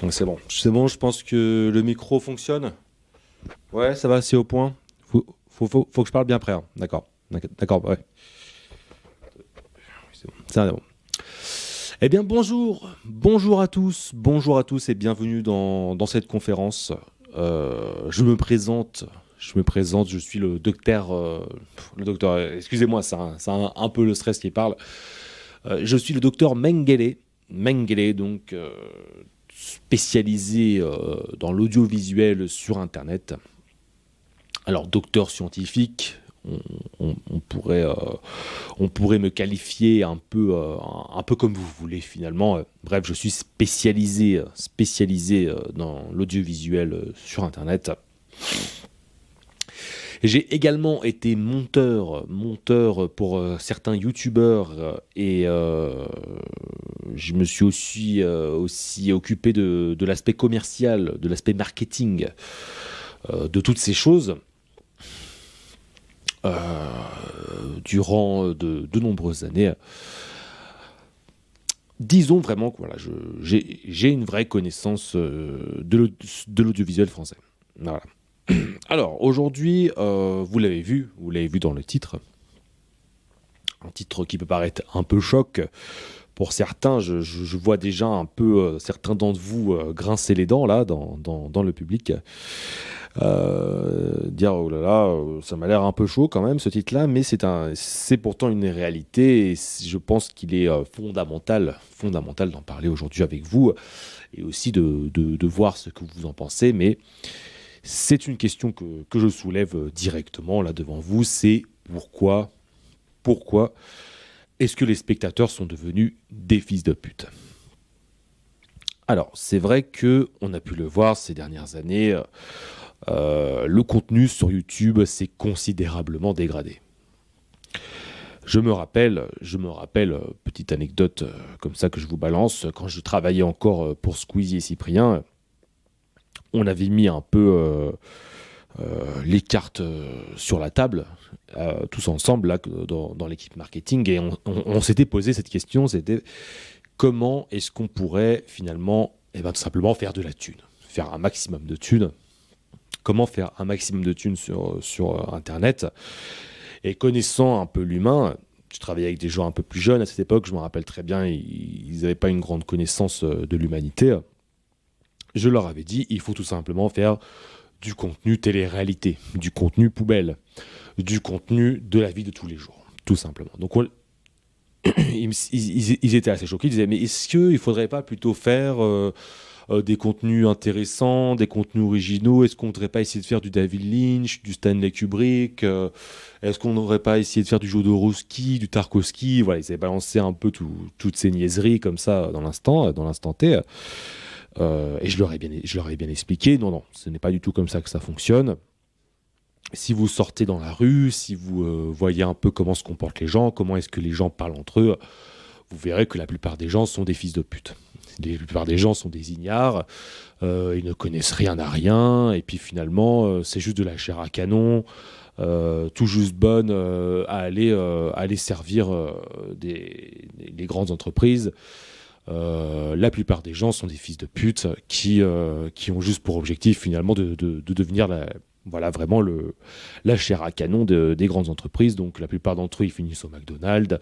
C'est bon, je pense que le micro fonctionne. Ouais, ça va, c'est au point. Faut que je parle bien près, hein. D'accord, d'accord, ouais. C'est bon. Eh bien, bonjour à tous et bienvenue dans cette conférence. Je me présente, je suis excusez-moi, c'est un peu le stress qui parle. Je suis le docteur Mengele, donc spécialisé dans l'audiovisuel sur Internet. Alors, docteur scientifique, on pourrait me qualifier un peu comme vous voulez finalement. Bref, je suis spécialisé dans l'audiovisuel sur Internet. J'ai également été monteur pour certains youtubeurs et je me suis aussi occupé de l'aspect commercial, de l'aspect marketing, de toutes ces choses durant de nombreuses années. Disons vraiment que voilà, j'ai une vraie connaissance de l'audiovisuel français. Voilà. Alors aujourd'hui, vous l'avez vu dans le titre, un titre qui peut paraître un peu choc pour certains. Je vois déjà un peu certains d'entre vous grincer les dents là dans le public, dire oh là là, ça m'a l'air un peu chaud quand même ce titre-là, mais c'est pourtant une réalité et je pense qu'il est fondamental d'en parler aujourd'hui avec vous et aussi de voir ce que vous en pensez, mais c'est une question que je soulève directement là devant vous, c'est pourquoi est-ce que les spectateurs sont devenus des fils de pute ? Alors, c'est vrai qu'on a pu le voir ces dernières années, le contenu sur YouTube s'est considérablement dégradé. Je me rappelle, petite anecdote comme ça que je vous balance, quand je travaillais encore pour Squeezie et Cyprien, on avait mis un peu les cartes sur la table, tous ensemble, là, dans l'équipe marketing, et on s'était posé cette question, c'était comment est-ce qu'on pourrait finalement, tout simplement faire de la thune, faire un maximum de thunes. Comment faire un maximum de thunes sur Internet. Et connaissant un peu l'humain, je travaillais avec des gens un peu plus jeunes à cette époque, je me rappelle très bien, ils n'avaient pas une grande connaissance de l'humanité. Je leur avais dit, il faut tout simplement faire du contenu télé-réalité, du contenu poubelle, du contenu de la vie de tous les jours, tout simplement. Donc ils étaient assez choqués, ils disaient, mais est-ce qu'il ne faudrait pas plutôt faire des contenus intéressants, des contenus originaux? Est-ce qu'on ne voudrait pas essayer de faire du David Lynch, du Stanley Kubrick? Est-ce qu'on n'aurait pas essayé de faire du Jodorowsky, du Tarkovsky? Voilà, ils avaient balancé un peu toutes ces niaiseries comme ça dans l'instant T. Et je leur ai bien expliqué, non, ce n'est pas du tout comme ça que ça fonctionne. Si vous sortez dans la rue, si vous voyez un peu comment se comportent les gens, comment est-ce que les gens parlent entre eux, vous verrez que la plupart des gens sont des fils de pute. La plupart des gens sont des ignares, ils ne connaissent rien à rien, et puis finalement, c'est juste de la chair à canon, tout juste bonne à aller servir les grandes entreprises. La plupart des gens sont des fils de pute qui ont juste pour objectif finalement de devenir vraiment la chair à canon des grandes entreprises. Donc la plupart d'entre eux ils finissent au McDonald's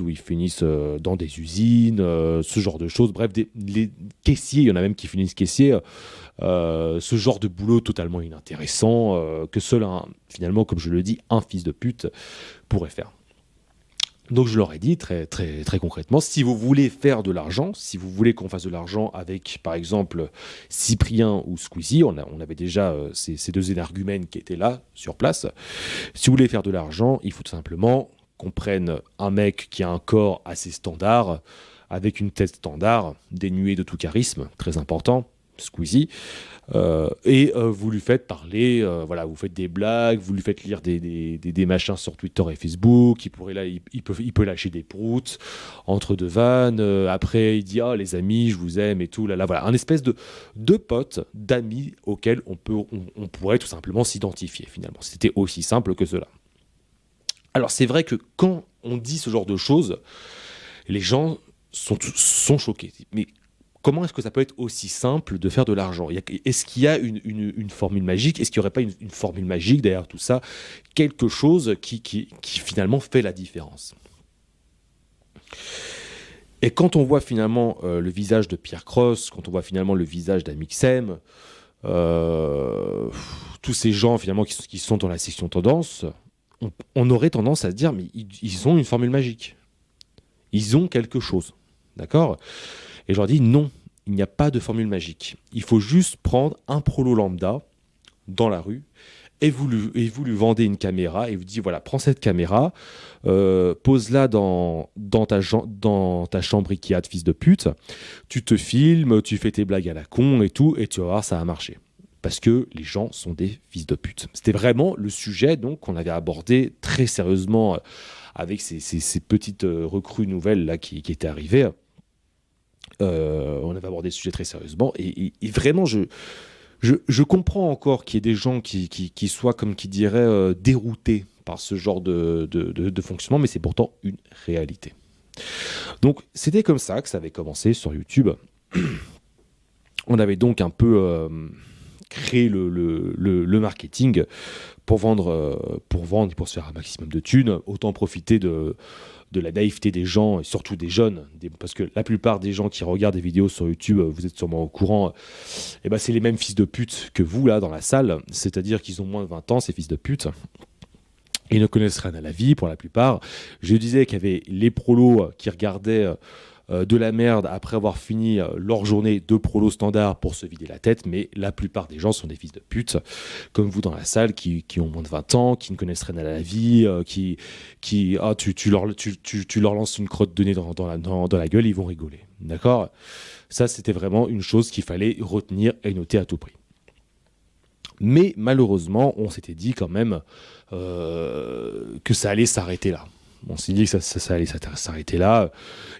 ou ils finissent dans des usines, ce genre de choses. Bref, les caissiers, il y en a même qui finissent caissiers. Ce genre de boulot totalement inintéressant que seul finalement, comme je le dis, un fils de pute pourrait faire. Donc je leur ai dit très, très, très concrètement, si vous voulez faire de l'argent, si vous voulez qu'on fasse de l'argent avec, par exemple, Cyprien ou Squeezie, on avait déjà ces deux énergumènes qui étaient là, sur place. Si vous voulez faire de l'argent, il faut tout simplement qu'on prenne un mec qui a un corps assez standard, avec une tête standard, dénuée de tout charisme, très important, Squeezie, et vous lui faites parler, vous faites des blagues, vous lui faites lire des machins sur Twitter et Facebook, il peut lâcher des proutes entre deux vannes, après il dit ah les amis je vous aime et tout, voilà, un espèce de pote, d'amis auxquels on pourrait tout simplement s'identifier finalement, c'était aussi simple que cela. Alors c'est vrai que quand on dit ce genre de choses, les gens sont choqués, mais comment est-ce que ça peut être aussi simple de faire de l'argent? Est-ce qu'il y a une formule magique? Est-ce qu'il n'y aurait pas une formule magique derrière tout ça? Quelque chose qui finalement fait la différence. Et quand on voit finalement le visage de Pierre Cross, quand on voit finalement le visage d'Amixem, tous ces gens finalement qui sont dans la section tendance, on aurait tendance à se dire mais ils ont une formule magique. Ils ont quelque chose. D'accord? Et je leur dis non, il n'y a pas de formule magique. Il faut juste prendre un prolo lambda dans la rue et vous lui vendez une caméra et vous dites voilà, prends cette caméra, pose-la dans ta chambre Ikea de fils de pute, tu te filmes, tu fais tes blagues à la con et tout, et tu vas voir, ça va marcher. Parce que les gens sont des fils de pute. C'était vraiment le sujet donc qu'on avait abordé très sérieusement avec ces petites recrues nouvelles là qui étaient arrivées. On avait abordé le sujet très sérieusement et vraiment je comprends encore qu'il y ait des gens qui soient, comme qui diraient, déroutés par ce genre de fonctionnement, mais c'est pourtant une réalité. Donc, c'était comme ça que ça avait commencé sur YouTube. On avait donc un peu créé le marketing pour vendre et pour se faire un maximum de thunes. Autant profiter de la naïveté des gens, et surtout des jeunes, parce que la plupart des gens qui regardent des vidéos sur YouTube, vous êtes sûrement au courant, et ben c'est les mêmes fils de pute que vous, là, dans la salle, c'est-à-dire qu'ils ont moins de 20 ans, ces fils de pute. Ils ne connaissent rien à la vie, pour la plupart. Je disais qu'il y avait les prolos qui regardaient de la merde après avoir fini leur journée de prolo standard pour se vider la tête, mais la plupart des gens sont des fils de pute, comme vous dans la salle, qui ont moins de 20 ans, qui ne connaissent rien à la vie, tu leur lances une crotte de nez dans la gueule, ils vont rigoler. D'accord? Ça, c'était vraiment une chose qu'il fallait retenir et noter à tout prix. Mais malheureusement, on s'était dit quand même que ça allait s'arrêter là. On s'est dit que ça allait s'arrêter là.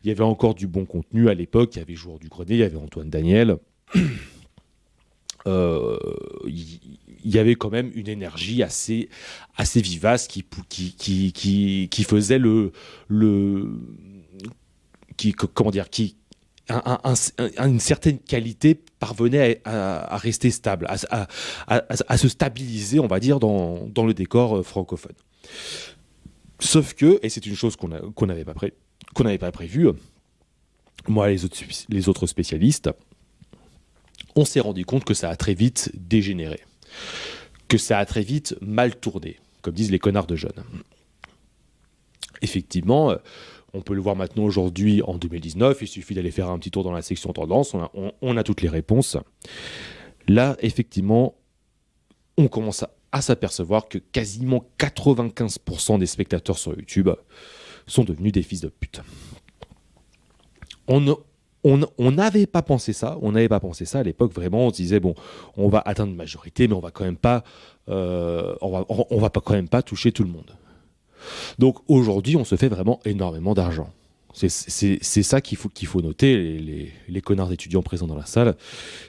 Il y avait encore du bon contenu à l'époque. Il y avait Joueur du Grenier, il y avait Antoine Daniel. Il y avait quand même une énergie assez vivace qui faisait une certaine qualité parvenait à rester stable, à se stabiliser, on va dire, dans le décor francophone. Sauf que, et c'est une chose qu'on n'avait pas prévue, moi et les autres spécialistes, on s'est rendu compte que ça a très vite dégénéré, que ça a très vite mal tourné, comme disent les connards de jeunes. Effectivement, on peut le voir maintenant aujourd'hui en 2019, il suffit d'aller faire un petit tour dans la section tendance, on a toutes les réponses. Là, effectivement, on commence à s'apercevoir que quasiment 95% des spectateurs sur YouTube sont devenus des fils de pute. On n'avait pas pensé ça, à l'époque, vraiment, on se disait, bon, on va atteindre une majorité, mais on va quand même pas, on va quand même pas toucher tout le monde. Donc aujourd'hui, on se fait vraiment énormément d'argent. C'est ça qu'il faut noter, les connards d'étudiants présents dans la salle,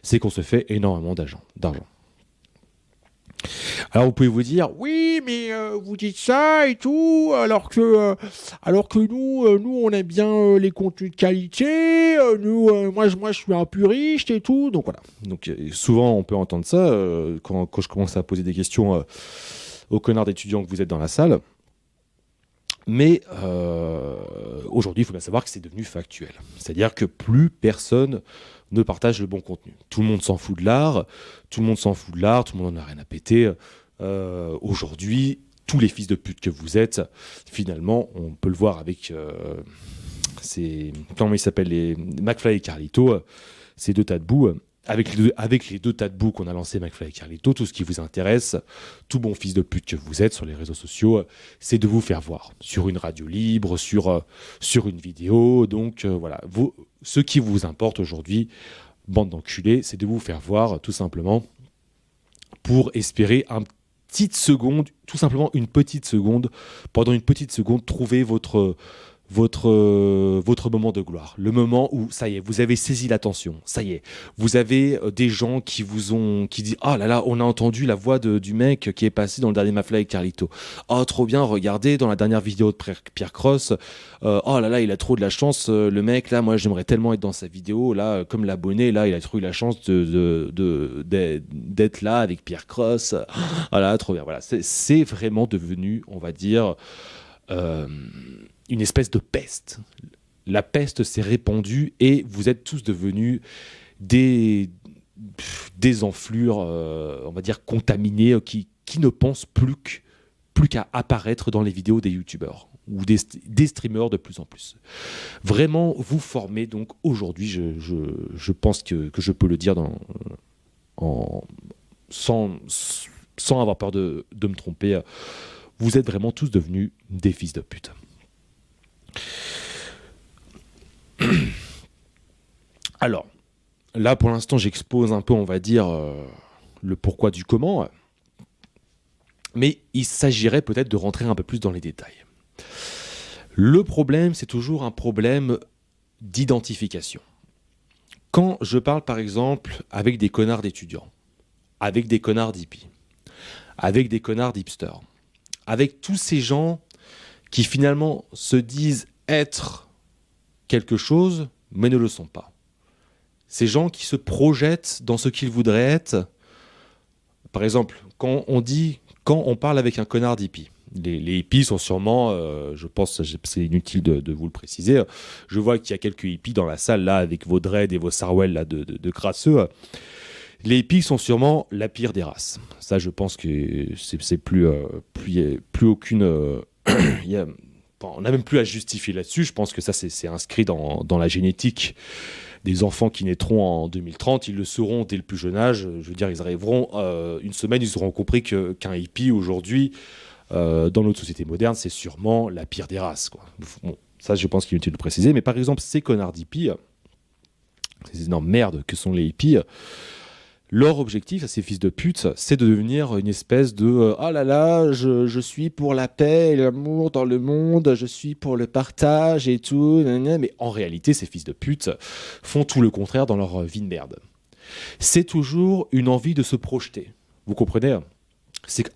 c'est qu'on se fait énormément d'argent. Alors vous pouvez vous dire, oui, mais vous dites ça et tout, alors que nous on aime bien les contenus de qualité, moi je suis un puriste et tout, donc voilà. Donc souvent on peut entendre ça quand je commence à poser des questions aux connards d'étudiants que vous êtes dans la salle. Mais aujourd'hui, il faut bien savoir que c'est devenu factuel. C'est-à-dire que plus personne ne partage le bon contenu. Tout le monde s'en fout de l'art, tout le monde en a rien à péter. Aujourd'hui, tous les fils de pute que vous êtes, finalement, on peut le voir avec comment ils s'appellent, les McFly et Carlito, ces deux tas de boue. Avec les deux tas de boue qu'on a lancé, McFly et Carlito, tout ce qui vous intéresse, tout bon fils de pute que vous êtes sur les réseaux sociaux, c'est de vous faire voir sur une radio libre, sur une vidéo. Donc voilà, ce qui vous importe aujourd'hui, bande d'enculés, c'est de vous faire voir tout simplement pour espérer une petite seconde, pendant une petite seconde, trouver votre votre moment de gloire, le moment où ça y est, vous avez saisi l'attention, ça y est, vous avez des gens qui disent oh là là, on a entendu la voix du mec qui est passé dans le dernier McFly avec Carlito. Oh trop bien, regardez dans la dernière vidéo de Pierre Cross, oh là là, il a trop de la chance, le mec là, moi j'aimerais tellement être dans sa vidéo là, comme l'abonné là, il a trop eu la chance d'être là avec Pierre Cross. Voilà, trop bien. Voilà, c'est vraiment devenu, on va dire, une espèce de peste. La peste s'est répandue et vous êtes tous devenus des enflures, on va dire, contaminés, qui ne pensent plus qu'à apparaître dans les vidéos des youtubeurs ou des streamers de plus en plus. Vraiment, vous formez donc aujourd'hui, je pense que je peux le dire sans avoir peur de me tromper, vous êtes vraiment tous devenus des fils de pute. Alors, là pour l'instant j'expose un peu, on va dire, le pourquoi du comment, mais il s'agirait peut-être de rentrer un peu plus dans les détails. Le problème, c'est toujours un problème d'identification. Quand je parle par exemple avec des connards d'étudiants, avec des connards d'hippies, avec des connards d'hipsters, avec tous ces gens qui finalement se disent être quelque chose, mais ne le sont pas. Ces gens qui se projettent dans ce qu'ils voudraient être. Par exemple, quand on parle avec un connard d'hippie, les hippies sont sûrement, je pense, c'est inutile de vous le préciser, je vois qu'il y a quelques hippies dans la salle, là, avec vos dreads et vos sarwell là, de crasseux. Les hippies sont sûrement la pire des races. Ça, je pense que c'est plus aucune... on n'a même plus à justifier là-dessus. Je pense que ça, c'est inscrit dans la génétique des enfants qui naîtront en 2030. Ils le sauront dès le plus jeune âge. Je veux dire, ils arriveront une semaine, ils auront compris qu'un hippie, aujourd'hui, dans notre société moderne, c'est sûrement la pire des races, quoi. Bon, ça, je pense qu'il est inutile de le préciser. Mais par exemple, ces connards d'hippies, ces énormes merdes que sont les hippies, leur objectif à ces fils de pute, c'est de devenir une espèce de ah là là, je suis pour la paix et l'amour dans le monde, je suis pour le partage et tout, mais en réalité, ces fils de pute font tout le contraire dans leur vie de merde. C'est toujours une envie de se projeter. Vous comprenez ? C'est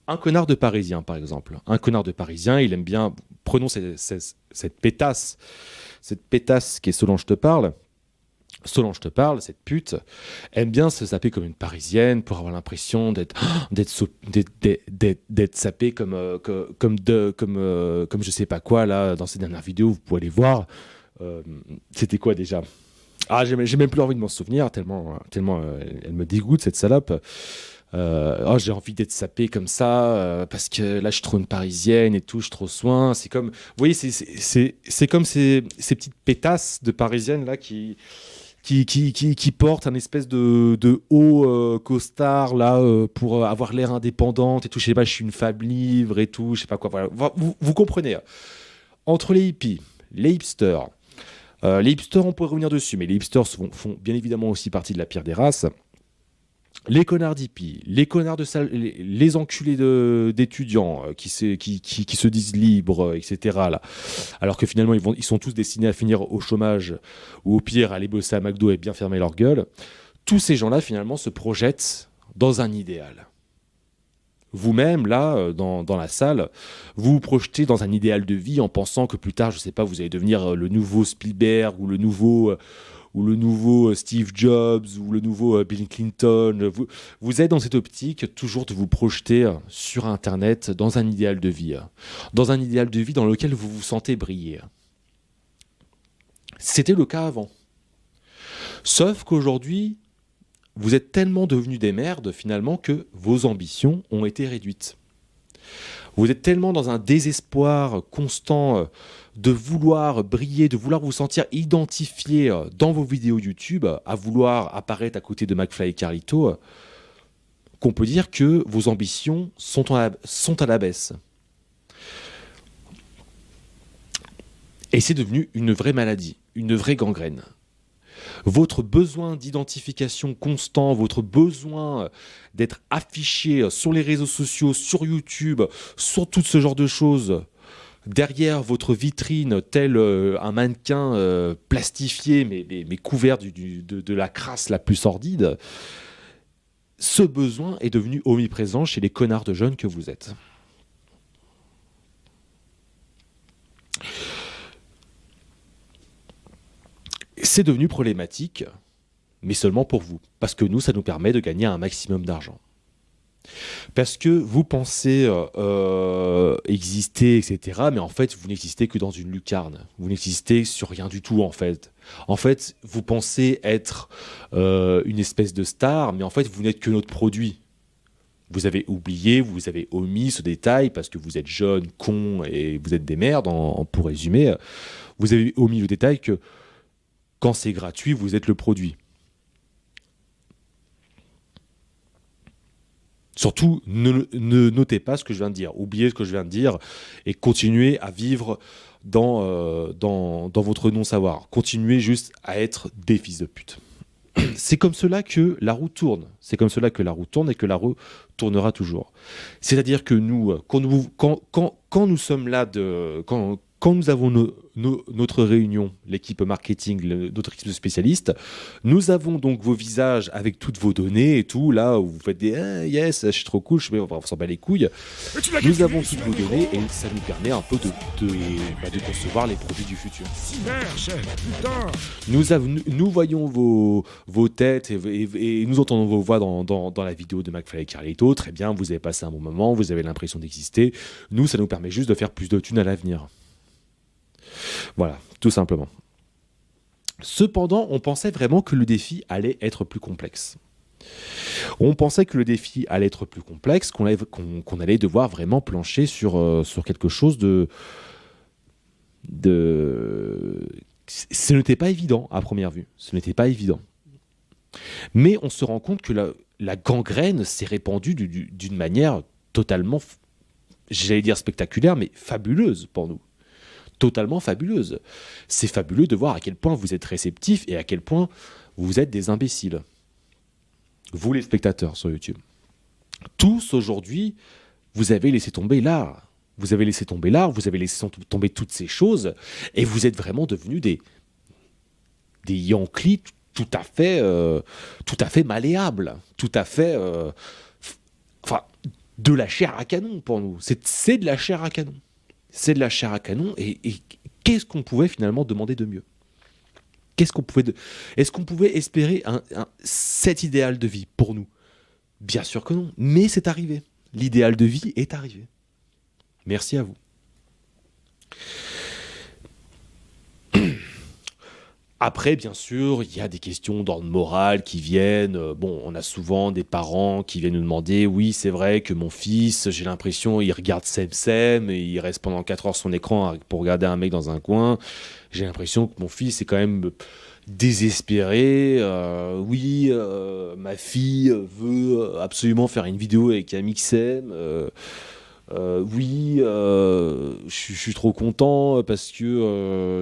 un connard de Parisien, par exemple. Un connard de Parisien, il aime bien. Prenons cette pétasse qui est Solange te parle. Solange te parle, cette pute, aime bien se saper comme une Parisienne pour avoir l'impression d'être sapée comme je sais pas quoi, là, dans ses dernières vidéos, vous pouvez aller voir. C'était quoi déjà ? Ah, j'ai même plus envie de m'en souvenir, tellement elle me dégoûte, cette salope. J'ai envie d'être sapée comme ça, parce que là, je suis trop une Parisienne et tout, je suis trop soin. C'est comme, vous voyez, c'est comme ces petites pétasses de Parisiennes, là, qui porte un espèce de haut costard là pour avoir l'air indépendante et tout. Je sais pas, je suis une femme libre et tout. Je sais pas quoi. Voilà. Vous comprenez. Entre les hippies, les hipsters, on pourrait revenir dessus, mais les hipsters font bien évidemment aussi partie de la pire des races. Les connards d'hippies, les connards de salle, les enculés d'étudiants qui se disent libres, etc. Là. Alors que finalement, ils sont tous destinés à finir au chômage ou au pire à aller bosser à McDo et bien fermer leur gueule. Tous ces gens-là, finalement, se projettent dans un idéal. Vous-même, là, dans la salle, vous vous projetez dans un idéal de vie en pensant que plus tard, je ne sais pas, vous allez devenir le nouveau Spielberg ou le nouveau Steve Jobs, ou le nouveau Bill Clinton. Vous êtes dans cette optique toujours de vous projeter sur Internet dans un idéal de vie. Dans un idéal de vie dans lequel vous vous sentez briller. C'était le cas avant. Sauf qu'aujourd'hui, vous êtes tellement devenus des merdes, finalement, que vos ambitions ont été réduites. Vous êtes tellement dans un désespoir constant de vouloir briller, de vouloir vous sentir identifié dans vos vidéos YouTube, à vouloir apparaître à côté de McFly et Carlito, qu'on peut dire que vos ambitions sont à la baisse. Et c'est devenu une vraie maladie, une vraie gangrène. Votre besoin d'identification constant, votre besoin d'être affiché sur les réseaux sociaux, sur YouTube, sur tout ce genre de choses, derrière votre vitrine, tel un mannequin plastifié, mais couvert de la crasse la plus sordide, ce besoin est devenu omniprésent chez les connards de jeunes que vous êtes. C'est devenu problématique, mais seulement pour vous, parce que nous, ça nous permet de gagner un maximum d'argent. Parce que vous pensez exister, etc., mais en fait, vous n'existez que dans une lucarne. Vous n'existez sur rien du tout, en fait. En fait, vous pensez être une espèce de star, mais en fait, vous n'êtes que notre produit. Vous avez oublié, vous avez omis ce détail, parce que vous êtes jeune, con, et vous êtes des merdes, pour résumer. Vous avez omis le détail que quand c'est gratuit, vous êtes le produit. Surtout, ne notez pas ce que je viens de dire. Oubliez ce que je viens de dire et continuez à vivre dans votre non-savoir. Continuez juste à être des fils de pute. C'est comme cela que la roue tourne. C'est comme cela que la roue tourne et que la roue tournera toujours. C'est-à-dire que nous, quand nous sommes là, quand nous avons notre réunion, l'équipe marketing, notre équipe de spécialistes, nous avons donc vos visages avec toutes vos données et tout, là où vous faites des yes, je suis trop cool, on s'en bat les couilles. Nous avons toutes vos données et ça nous permet un peu de concevoir les produits du futur. Nous voyons vos têtes et nous entendons vos voix dans la vidéo de McFly et Carlito. Très bien, vous avez passé un bon moment, vous avez l'impression d'exister. Nous, ça nous permet juste de faire plus de thunes à l'avenir. Voilà, tout simplement. Cependant, on pensait vraiment que le défi allait être plus complexe. On pensait que le défi allait être plus complexe, qu'on allait devoir vraiment plancher sur quelque chose de... Ce n'était pas évident à première vue. Ce n'était pas évident. Mais on se rend compte que la gangrène s'est répandue d'une manière totalement, j'allais dire spectaculaire, mais fabuleuse pour nous. Totalement fabuleuse. C'est fabuleux de voir à quel point vous êtes réceptifs et à quel point vous êtes des imbéciles. Vous les spectateurs sur YouTube. Tous aujourd'hui, vous avez laissé tomber l'art. Vous avez laissé tomber l'art, vous avez laissé tomber toutes ces choses et vous êtes vraiment devenus des Yankees tout à fait malléables, tout à fait... de la chair à canon pour nous. C'est de la chair à canon. C'est de la chair à canon et qu'est-ce qu'on pouvait finalement demander de mieux ? Est-ce qu'on pouvait espérer cet idéal de vie pour nous ? Bien sûr que non, mais c'est arrivé. L'idéal de vie est arrivé. Merci à vous. Après, bien sûr, il y a des questions d'ordre moral qui viennent. On a souvent des parents qui viennent nous demander « Oui, c'est vrai que mon fils, j'ai l'impression, il regarde Sem et il reste pendant 4 heures sur son écran pour regarder un mec dans un coin. J'ai l'impression que mon fils est quand même désespéré. Ma fille veut absolument faire une vidéo avec Amixem. Je suis trop content parce que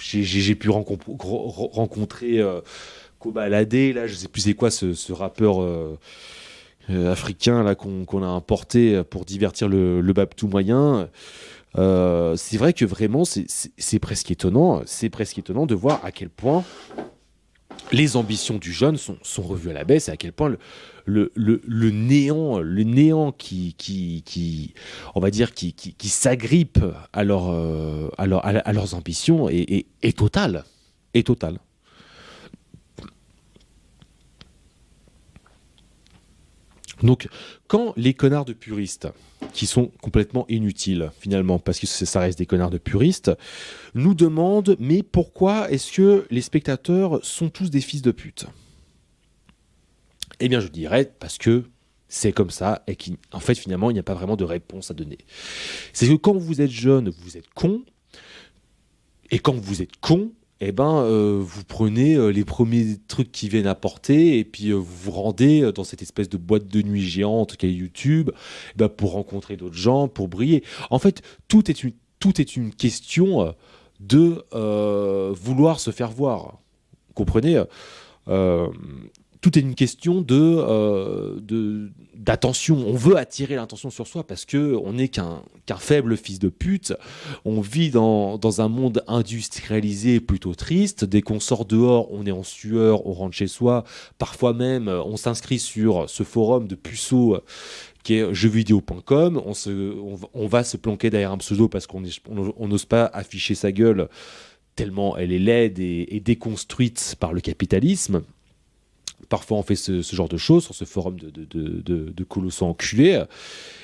j'ai pu rencontrer Kobalade, là, je sais plus c'est quoi ce rappeur africain là qu'on a importé pour divertir le Babtou moyen. C'est vrai que vraiment c'est presque étonnant de voir à quel point les ambitions du jeune sont revues à la baisse et à quel point le néant qui on va dire qui s'agrippe à leurs ambitions est total. Donc, quand les connards de puristes, qui sont complètement inutiles, finalement, parce que ça reste des connards de puristes, nous demandent « Mais pourquoi est-ce que les spectateurs sont tous des fils de pute ?» Eh bien, je dirais parce que c'est comme ça, et qu'en fait, finalement, il n'y a pas vraiment de réponse à donner. C'est que quand vous êtes jeune, vous êtes con, et quand vous êtes con, vous prenez les premiers trucs qui viennent apporter et puis vous vous rendez dans cette espèce de boîte de nuit géante qu'est YouTube pour rencontrer d'autres gens, pour briller. En fait, tout est une question de vouloir se faire voir. Vous comprenez ? tout est une question d'attention. On veut attirer l'attention sur soi parce qu'on n'est qu'un faible fils de pute. On vit dans un monde industrialisé plutôt triste. Dès qu'on sort dehors, on est en sueur, on rentre chez soi. Parfois même, on s'inscrit sur ce forum de puceaux qui est jeuxvideo.com. On va se planquer derrière un pseudo parce qu'on n'ose pas afficher sa gueule tellement elle est laide et déconstruite par le capitalisme. Parfois, on fait ce genre de choses sur ce forum de colossaux enculés.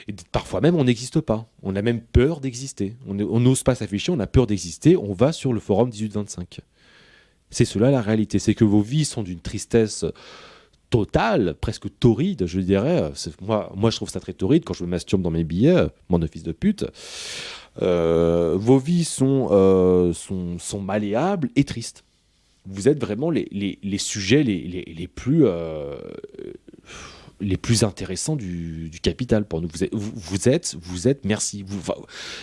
Et parfois même, on n'existe pas. On a même peur d'exister. On n'ose pas s'afficher, on a peur d'exister. On va sur le forum 1825. C'est cela la réalité. C'est que vos vies sont d'une tristesse totale, presque torride, je dirais. Moi, je trouve ça très torride quand je me masturbe dans mes billets, mon fils de pute. Vos vies sont malléables et tristes. Vous êtes vraiment les sujets les plus intéressants du capital pour nous. Vous êtes merci.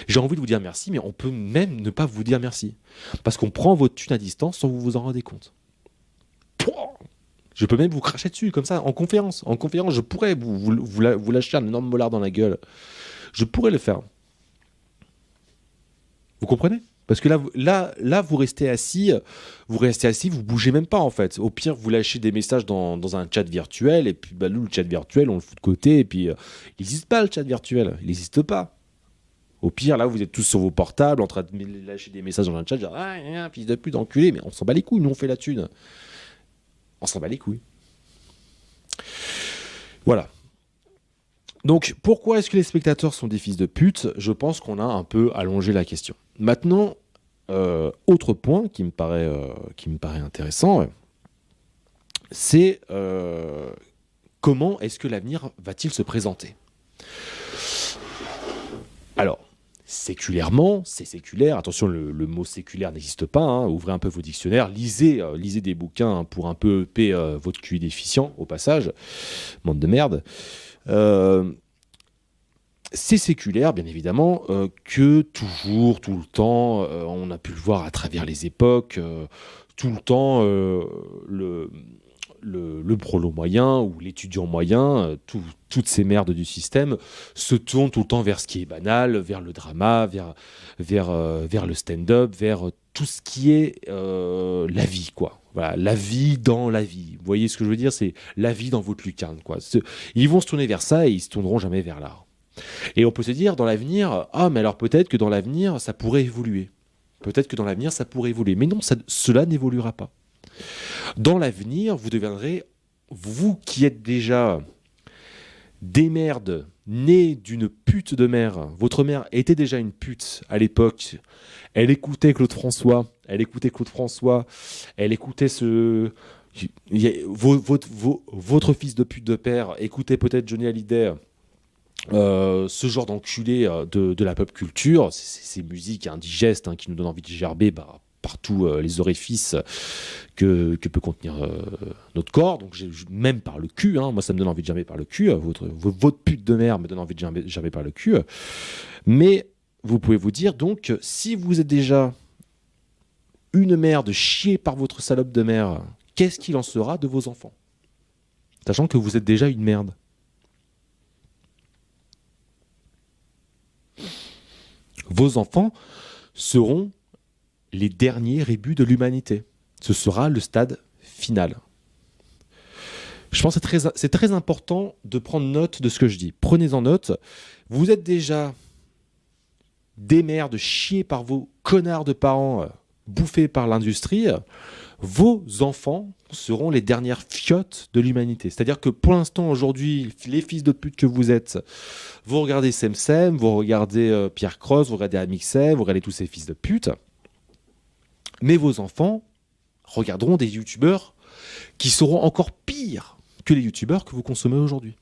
J'ai envie de vous dire merci, mais on peut même ne pas vous dire merci. Parce qu'on prend votre thune à distance sans que vous vous en rendez compte. Je peux même vous cracher dessus, comme ça, en conférence. En conférence, je pourrais vous lâcher un énorme molar dans la gueule. Je pourrais le faire. Vous comprenez ? Parce que là, vous restez assis, vous bougez même pas en fait. Au pire, vous lâchez des messages dans un chat virtuel, et puis nous, le chat virtuel, on le fout de côté, et puis il n'existe pas le chat virtuel, il n'existe pas. Au pire, là, vous êtes tous sur vos portables, en train de lâcher des messages dans un chat, genre fils de pute, enculé, mais on s'en bat les couilles, nous on fait la thune. On s'en bat les couilles. Voilà. Donc, pourquoi est-ce que les spectateurs sont des fils de pute ? Je pense qu'on a un peu allongé la question. Maintenant, autre point qui me paraît intéressant, c'est comment est-ce que l'avenir va-t-il se présenter ? Alors, séculairement, c'est séculaire. Attention, le mot séculaire n'existe pas. Hein. Ouvrez un peu vos dictionnaires, lisez des bouquins pour un peu EP votre QI déficient, au passage. Monde de merde. C'est séculaire, bien évidemment, que toujours, tout le temps, on a pu le voir à travers les époques, tout le temps, le prolo moyen ou l'étudiant moyen, toutes ces merdes du système, se tournent tout le temps vers ce qui est banal, vers le drama, vers le stand-up, vers tout ce qui est la vie, quoi. Voilà, la vie dans la vie. Vous voyez ce que je veux dire ? C'est la vie dans votre lucarne, quoi. Ils vont se tourner vers ça et ils se tourneront jamais vers l'art. Et on peut se dire, dans l'avenir, mais alors peut-être que dans l'avenir, ça pourrait évoluer. Peut-être que dans l'avenir, ça pourrait évoluer. Mais non, cela n'évoluera pas. Dans l'avenir, vous deviendrez, vous qui êtes déjà des merdes nées d'une pute de mère. Votre mère était déjà une pute à l'époque. Elle écoutait Claude François. Elle écoutait votre fils de pute de père écoutait peut-être Johnny Hallyday. Ce genre d'enculé de la pop culture, ces musiques indigestes qui nous donnent envie de gerber partout les orifices que peut contenir notre corps. Donc même par le cul, moi ça me donne envie de gerber par le cul. Votre pute de mère me donne envie de gerber par le cul. Mais vous pouvez vous dire donc, si vous êtes déjà une merde chiée par votre salope de mère, qu'est-ce qu'il en sera de vos enfants ? Sachant que vous êtes déjà une merde. Vos enfants seront les derniers rébus de l'humanité. Ce sera le stade final. Je pense que c'est très important de prendre note de ce que je dis. Prenez-en note. Vous êtes déjà des merdes chiés par vos connards de parents, bouffés par l'industrie. Vos enfants seront les dernières fiottes de l'humanité. C'est-à-dire que pour l'instant, aujourd'hui, les fils de pute que vous êtes, vous regardez Semsem, vous regardez Pierre Cross, vous regardez Amixem, vous regardez tous ces fils de pute. Mais vos enfants regarderont des youtubeurs qui seront encore pires que les youtubeurs que vous consommez aujourd'hui.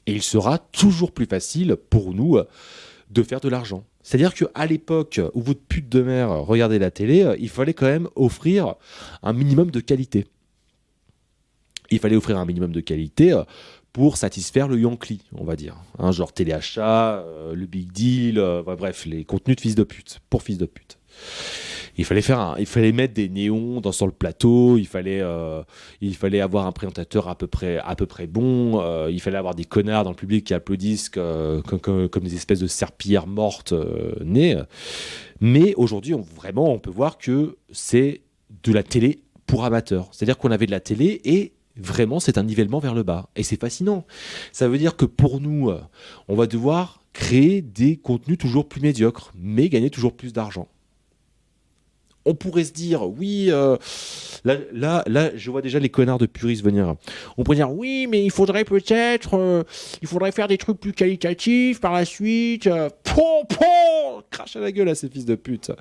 Et il sera toujours plus facile pour nous de faire de l'argent. C'est-à-dire qu'à l'époque où votre pute de mère regardait la télé, il fallait quand même offrir un minimum de qualité. Il fallait offrir un minimum de qualité pour satisfaire le Yankee, on va dire. Genre téléachat, le Big Deal, bref, les contenus de fils de pute, pour fils de pute. Il fallait mettre des néons sur le plateau. Il fallait avoir un présentateur à peu près bon. Il fallait avoir des connards dans le public qui applaudissent comme des espèces de serpillères mortes nées. Mais aujourd'hui, vraiment, on peut voir que c'est de la télé pour amateurs. C'est-à-dire qu'on avait de la télé et vraiment, c'est un nivellement vers le bas. Et c'est fascinant. Ça veut dire que pour nous, on va devoir créer des contenus toujours plus médiocres, mais gagner toujours plus d'argent. On pourrait se dire, oui, là, je vois déjà les connards de puristes venir. On pourrait dire, oui, mais il faudrait faire des trucs plus qualitatifs par la suite. Crache à la gueule à ces fils de pute.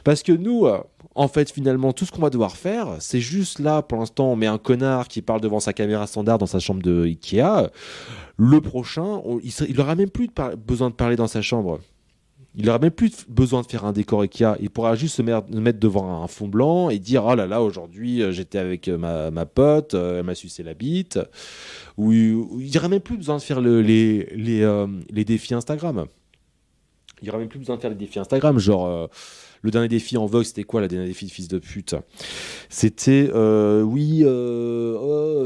Parce que nous, en fait, finalement, tout ce qu'on va devoir faire, c'est juste là, pour l'instant, on met un connard qui parle devant sa caméra standard dans sa chambre de Ikea. Le prochain, il n'aura même plus besoin de parler dans sa chambre. Il n'aura même plus besoin de faire un décor Ikea. Il pourra juste se mettre devant un fond blanc et dire oh là là, aujourd'hui j'étais avec ma pote, elle m'a sucé la bite. Ou il n'aura même plus besoin de faire les défis Instagram. Il n'y aura même plus besoin de faire les défis Instagram. Genre, le dernier défi en vogue, c'était quoi, le dernier défi de fils de pute? C'était,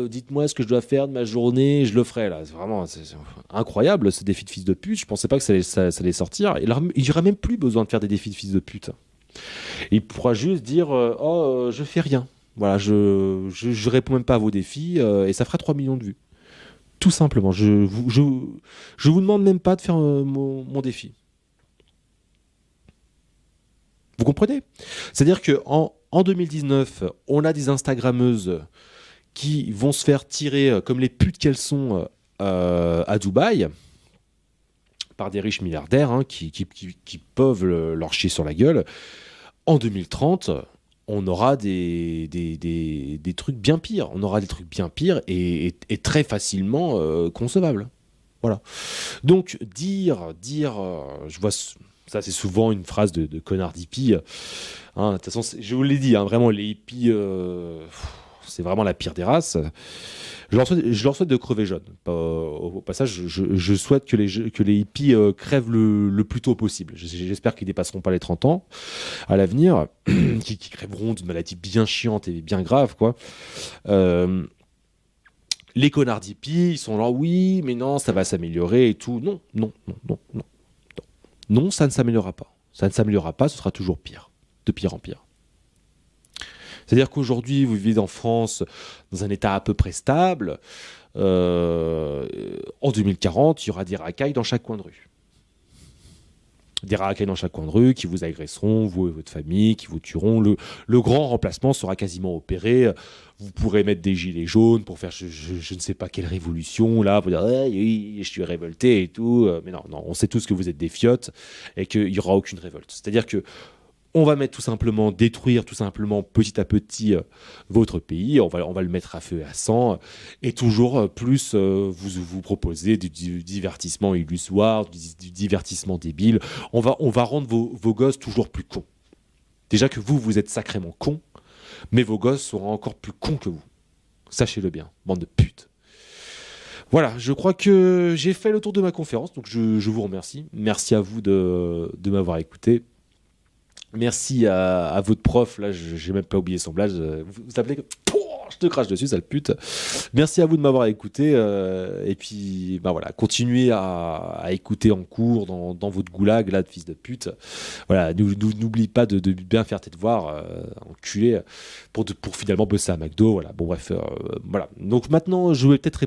dites-moi ce que je dois faire de ma journée, je le ferai, là. C'est incroyable, ce défi de fils de pute. Je pensais pas que ça allait sortir. Il n'y aura même plus besoin de faire des défis de fils de pute. Il pourra juste dire, je fais rien. Voilà, je réponds même pas à vos défis, et ça fera 3 millions de vues. Tout simplement. Je vous demande même pas de faire mon défi. Vous comprenez? C'est-à-dire qu'en 2019, on a des Instagrammeuses qui vont se faire tirer comme les putes qu'elles sont à Dubaï par des riches milliardaires qui peuvent leur chier sur la gueule. En 2030, on aura des trucs bien pires. On aura des trucs bien pires et très facilement concevables. Voilà. Donc, je vois... Ça, c'est souvent une phrase de connard d'hippie. De toute façon, je vous l'ai dit, vraiment, les hippies, c'est vraiment la pire des races. Je leur souhaite de crever jeunes. Au passage, je souhaite que les hippies crèvent le plus tôt possible. J'espère qu'ils ne dépasseront pas les 30 ans à l'avenir, qui crèveront d'une maladie bien chiante et bien grave, quoi. Les connards d'hippies, ils sont là, oui, mais non, ça va s'améliorer et tout. Non. Non, ça ne s'améliorera pas. Ça ne s'améliorera pas, ce sera toujours pire. De pire en pire. C'est-à-dire qu'aujourd'hui, vous vivez en France dans un état à peu près stable. En 2040, il y aura des racailles dans chaque coin de rue. Des racailles dans chaque coin de rue qui vous agresseront, vous et votre famille, qui vous tueront. Le grand remplacement sera quasiment opéré. Vous pourrez mettre des gilets jaunes pour faire je ne sais pas quelle révolution, là, pour dire je suis révolté et tout. Mais non, on sait tous que vous êtes des fiottes et qu'il n'y aura aucune révolte. C'est-à-dire que on va détruire tout simplement petit à petit votre pays, on va le mettre à feu et à sang, et toujours plus vous proposer du divertissement illusoire, du divertissement débile. On va rendre vos gosses toujours plus cons. Déjà que vous êtes sacrément cons, mais vos gosses seront encore plus cons que vous. Sachez-le bien, bande de putes. Voilà, je crois que j'ai fait le tour de ma conférence, donc je vous remercie. Merci à vous de m'avoir écouté. Merci à votre prof, là, j'ai même pas oublié son blague. Vous appelez je te crache dessus, sale pute. Merci à vous de m'avoir écouté. Et puis, voilà, continuez à écouter en cours dans votre goulag, là, de fils de pute. Voilà, n'oublie pas de bien faire tes devoirs, enculé, pour finalement bosser à McDo. Voilà, bon, bref, voilà. Donc maintenant, je vais peut-être répondre